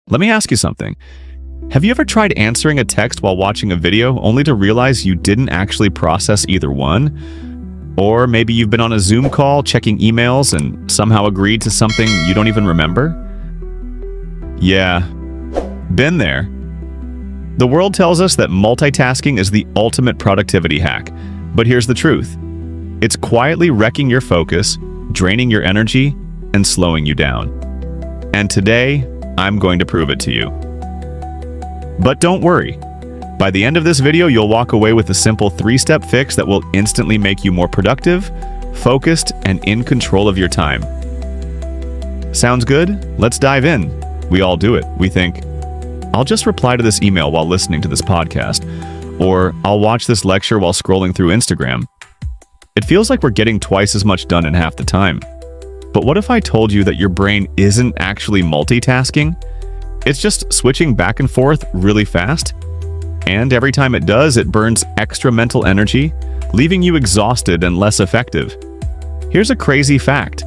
Let me ask you something. Have you ever tried answering a text while watching a video only to realize you didn't actually process either one? Or maybe you've been on a Zoom call checking emails and somehow agreed to something you don't even remember? Yeah, been there. The world tells us that multitasking is the ultimate productivity hack, but here's the truth. It's quietly wrecking your focus, draining your energy, and slowing you down. And today, I'm going to prove it to you. But don't worry. By the end of this video, you'll walk away with a simple 3-step fix that will instantly make you more productive, focused, and in control of your time. Sounds good? Let's dive in. We all do it. We think, I'll just reply to this email while listening to this podcast, or I'll watch this lecture while scrolling through Instagram. It feels like we're getting twice as much done in half the time. But what if I told you that your brain isn't actually multitasking? It's just switching back and forth really fast, and every time it does, it burns extra mental energy, leaving you exhausted and less effective. Here's a crazy fact.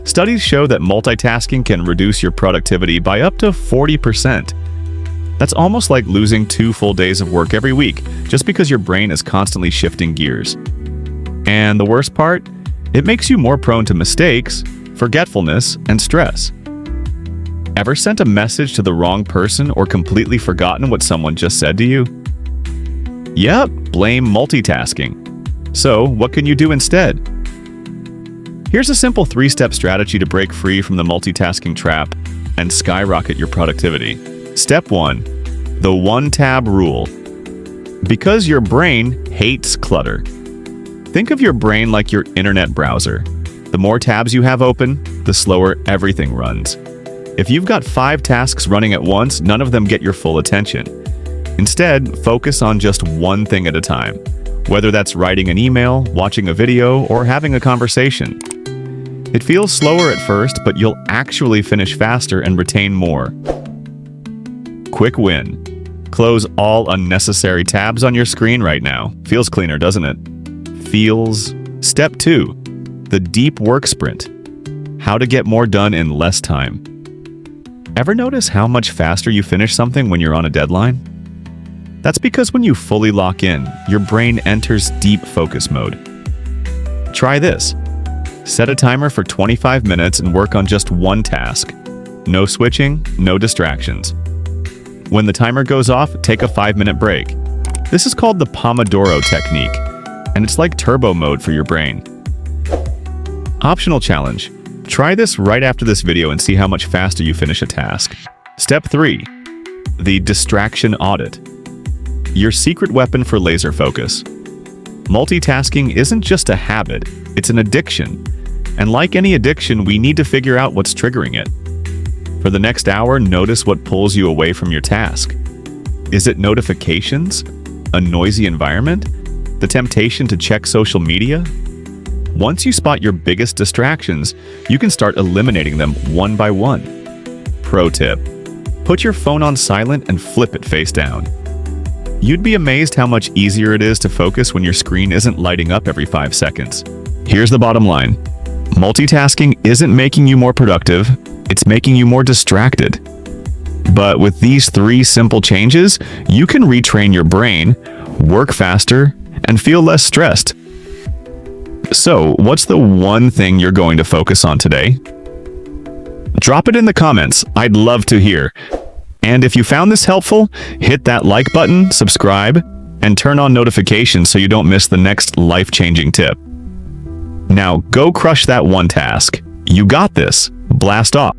Studies show that multitasking can reduce your productivity by up to 40%. That's almost like losing 2 full days of work every week, just because your brain is constantly shifting gears. And the worst part? It makes you more prone to mistakes, forgetfulness, and stress. Ever sent a message to the wrong person or completely forgotten what someone just said to you? Yep, blame multitasking. So, what can you do instead? Here's a simple 3-step strategy to break free from the multitasking trap and skyrocket your productivity. Step 1. The 1-tab rule. Because your brain hates clutter. Think of your brain like your internet browser. The more tabs you have open, the slower everything runs. If you've got 5 tasks running at once, none of them get your full attention. Instead, focus on just one thing at a time, whether that's writing an email, watching a video, or having a conversation. It feels slower at first, but you'll actually finish faster and retain more. Quick win. Close all unnecessary tabs on your screen right now. Feels cleaner, doesn't it? Feels. Step 2. The deep work sprint. How to get more done in less time. Ever notice how much faster you finish something when you're on a deadline? That's because when you fully lock in, your brain enters deep focus mode. Try this. Set a timer for 25 minutes and work on just one task. No switching, no distractions. When the timer goes off, take a 5-minute break. This is called the Pomodoro technique, and it's like turbo mode for your brain. Optional challenge. Try this right after this video and see how much faster you finish a task. Step 3. The distraction audit. Your secret weapon for laser focus. Multitasking isn't just a habit, it's an addiction. And like any addiction, we need to figure out what's triggering it. For the next hour, notice what pulls you away from your task. Is it notifications? A noisy environment? The temptation to check social media? Once you spot your biggest distractions, you can start eliminating them one by one. Pro tip: put your phone on silent and flip it face down. You'd be amazed how much easier it is to focus when your screen isn't lighting up every 5 seconds. Here's the bottom line. Multitasking isn't making you more productive, it's making you more distracted. But with these 3 simple changes, you can retrain your brain, work faster, and feel less stressed. So, what's the one thing you're going to focus on today? Drop it in the comments. I'd love to hear. And if you found this helpful, hit that like button, subscribe, and turn on notifications so you don't miss the next life-changing tip. Now, go crush that one task. You got this. Blast off.